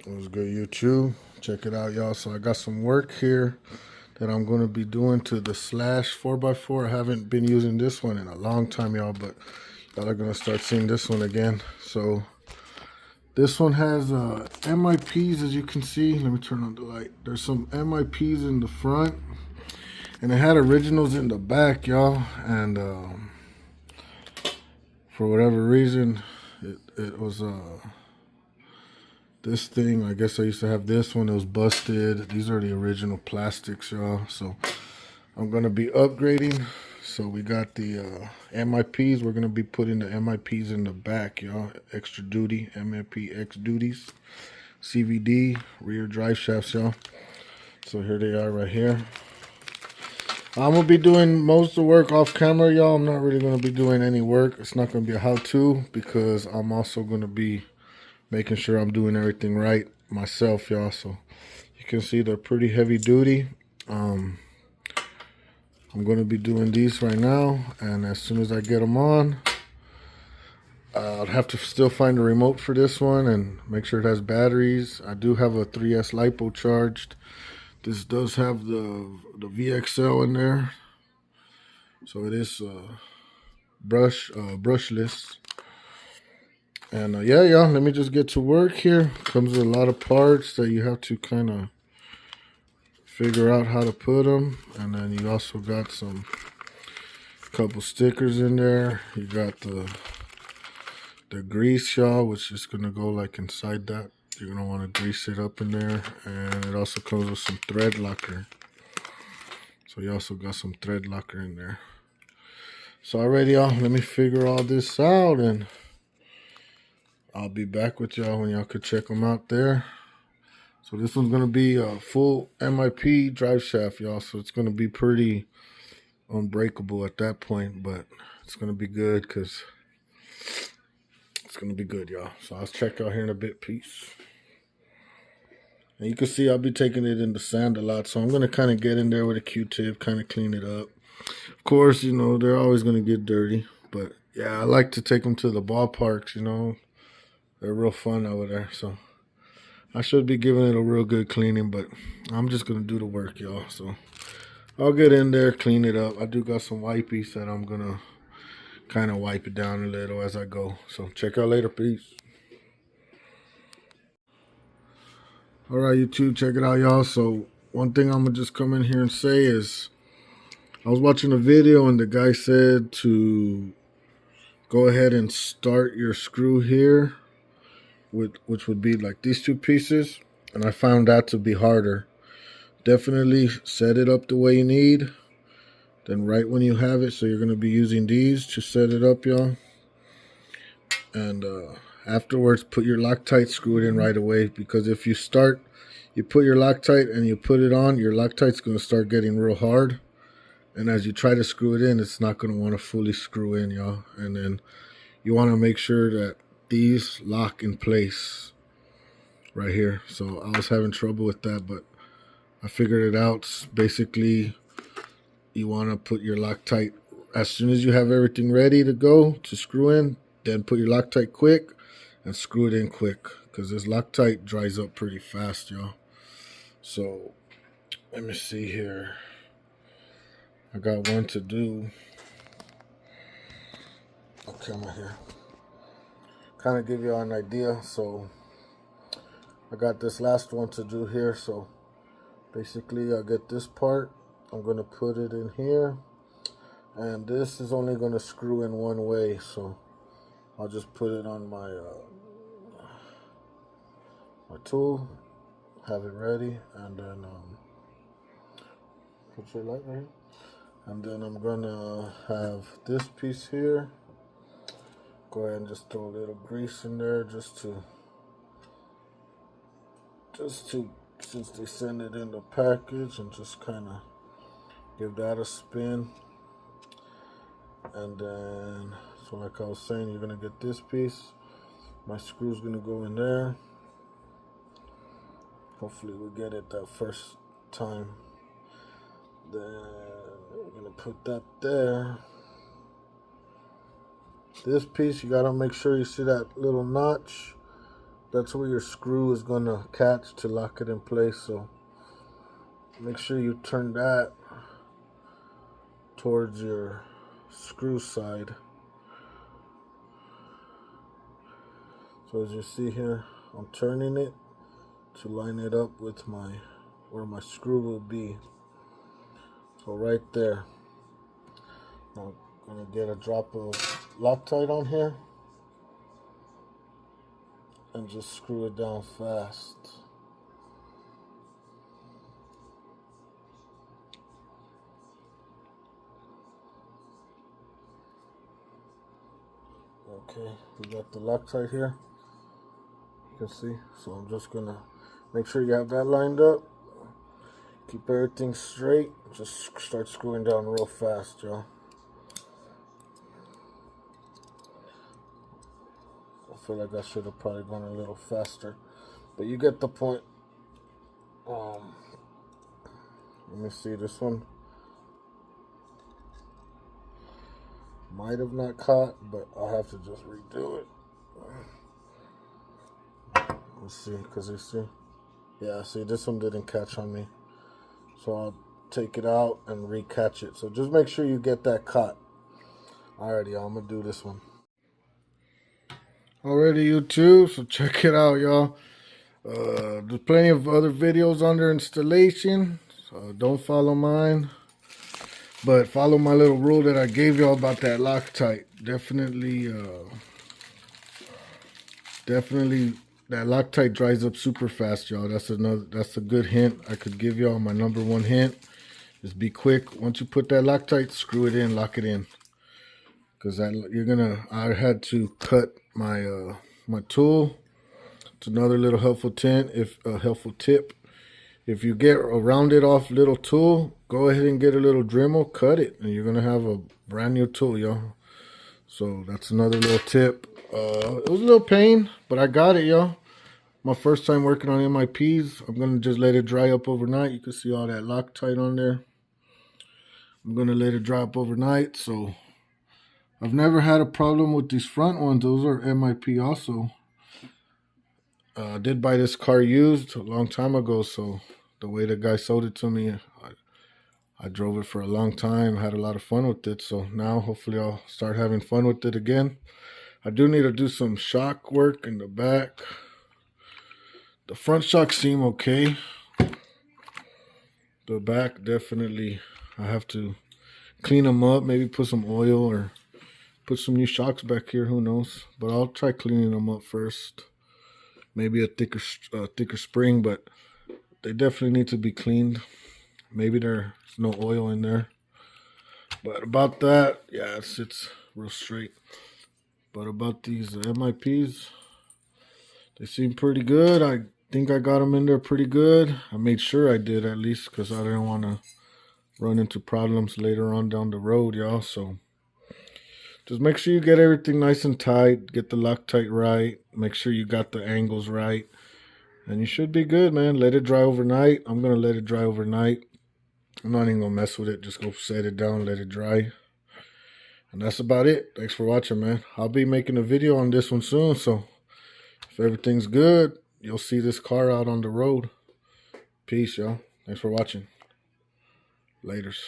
What's good, YouTube? Check it out, y'all. So I got some work here that I'm going to be doing to the Slash 4x4. I haven't been using this one in a long time, y'all, but y'all are going to start seeing this one again. So this one has MIPs, as you can see. Let me turn on the light. There's some MIPs in the front, and it had originals in the back, y'all. And for whatever reason, it was this thing, I guess I used to have this one. It was busted. These are the original plastics, y'all. So I'm going to be upgrading. So we got the MIPs. We're going to be putting the MIPs in the back, y'all. Extra duty, MIP X duties. CVD, rear drive shafts, y'all. So here they are right here. I'm going to be doing most of the work off camera, y'all. I'm not really going to be doing any work. It's not going to be a how-to because I'm also going to be making sure I'm doing everything right myself, y'all. So you can see they're pretty heavy duty. I'm going to be doing these right now, and as soon as I get them on, I'll have to still find a remote for this one and make sure it has batteries. I do have a 3S LiPo charged. This does have the VXL in there, so it is brushless. And yeah, y'all, let me just get to work here. Comes with a lot of parts that you have to kind of figure out how to put them. And then you also got some couple stickers in there. You got the grease, y'all, which is going to go like inside that. You're going to want to grease it up in there. And it also comes with some thread locker. So you also got some thread locker in there. So alrighty, y'all, let me figure all this out, and I'll be back with y'all when y'all could check them out there. So this one's going to be a full MIP drive shaft, y'all. So it's going to be pretty unbreakable at that point, but it's going to be good because it's going to be good, y'all. So I'll check out here in a bit. Peace. And you can see I'll be taking it in the sand a lot. So I'm going to kind of get in there with a Q-tip, kind of clean it up. Of course, you know, they're always going to get dirty. But yeah, I like to take them to the ballparks, you know. They're real fun over there. So I should be giving it a real good cleaning, but I'm just going to do the work, y'all. So I'll get in there, clean it up. I do got some wipies that I'm going to kind of wipe it down a little as I go. So check out later. Peace. All right, YouTube, check it out, y'all. So one thing I'm going to just come in here and say is I was watching a video and the guy said to go ahead and start your screw here, which would be like these two pieces. And I found that to be harder. Definitely set it up the way you need. Then right when you have it, so you're going to be using these to set it up, y'all. And afterwards, put your Loctite, screw it in right away. Because if you put your Loctite and you put it on, your Loctite's going to start getting real hard. And as you try to screw it in, it's not going to want to fully screw in, y'all. And then you want to make sure that these lock in place right here. So I was having trouble with that, but I figured it out. Basically, you want to put your Loctite as soon as you have everything ready to go to screw in, then put your Loctite quick and screw it in quick, because this Loctite dries up pretty fast, y'all. So let me see here. I got one to do. Okay, I'm here. Kind of give y'all an idea. So I got this last one to do here. So basically I get this part. I'm going to put it in here. And this is only going to screw in one way. So I'll just put it on my my tool. Have it ready. And then put your light right here. And then I'm going to have this piece here. Go ahead and just throw a little grease in there just to since they send it in the package, and just kind of give that a spin. And then, so like I was saying, you're going to get this piece. My screw's going to go in there. Hopefully we get it that first time. Then we're going to put that there. This piece, you got to make sure you see that little notch. that's where your screw is gonna catch to lock it in place. So make sure you turn that towards your screw side. So as you see here, I'm turning it to line it up with where my screw will be. So right there. Now I'm gonna get a drop of Loctite on here and just screw it down fast. Okay, we got the Loctite here. You can see. So I'm just gonna make sure you have that lined up. Keep everything straight. Just start screwing down real fast, y'all. I feel like I should have probably gone a little faster, but you get the point. Let me see, this one might have not caught, but I'll have to just redo it. Let's see, because you see, yeah, see, this one didn't catch on me, so I'll take it out and recatch it. So just make sure you get that caught. Alrighty, y'all, I'm gonna do this one. Alrighty, YouTube, so check it out, y'all. There's plenty of other videos under installation, so don't follow mine, but follow my little rule that I gave y'all about that Loctite. Definitely that Loctite dries up super fast, y'all. That's a good hint I could give y'all. My number one hint is be quick. Once you put that Loctite, screw it in, lock it in, because I had to cut my my tool. It's another little helpful tip. If you get a rounded off little tool, go ahead and get a little Dremel, cut it, and you're gonna have a brand new tool, y'all. So that's another little tip. It was a little pain, but I got it, y'all. My first time working on MIPs. I'm gonna just let it dry up overnight. You can see all that Loctite on there. I'm gonna let it dry up overnight. So I've never had a problem with these front ones. Those are MIP also. I did buy this car used a long time ago, so the way the guy sold it to me, I drove it for a long time, had a lot of fun with it. So now hopefully I'll start having fun with it again. I do need to do some shock work in the back. The front shocks seem okay. The back, definitely, I have to clean them up, maybe put some oil or put some new shocks back here, who knows. But I'll try cleaning them up first. Maybe a thicker spring, but they definitely need to be cleaned. Maybe there's no oil in there. But about that, yeah, it's real straight. But about these MIPs, they seem pretty good. I think I got them in there pretty good. I made sure I did, at least, because I didn't want to run into problems later on down the road, y'all. So just make sure you get everything nice and tight. Get the Loctite right. Make sure you got the angles right. And you should be good, man. Let it dry overnight. I'm going to let it dry overnight. I'm not even going to mess with it. Just go set it down, let it dry. And that's about it. Thanks for watching, man. I'll be making a video on this one soon. So if everything's good, you'll see this car out on the road. Peace, y'all. Thanks for watching. Laters.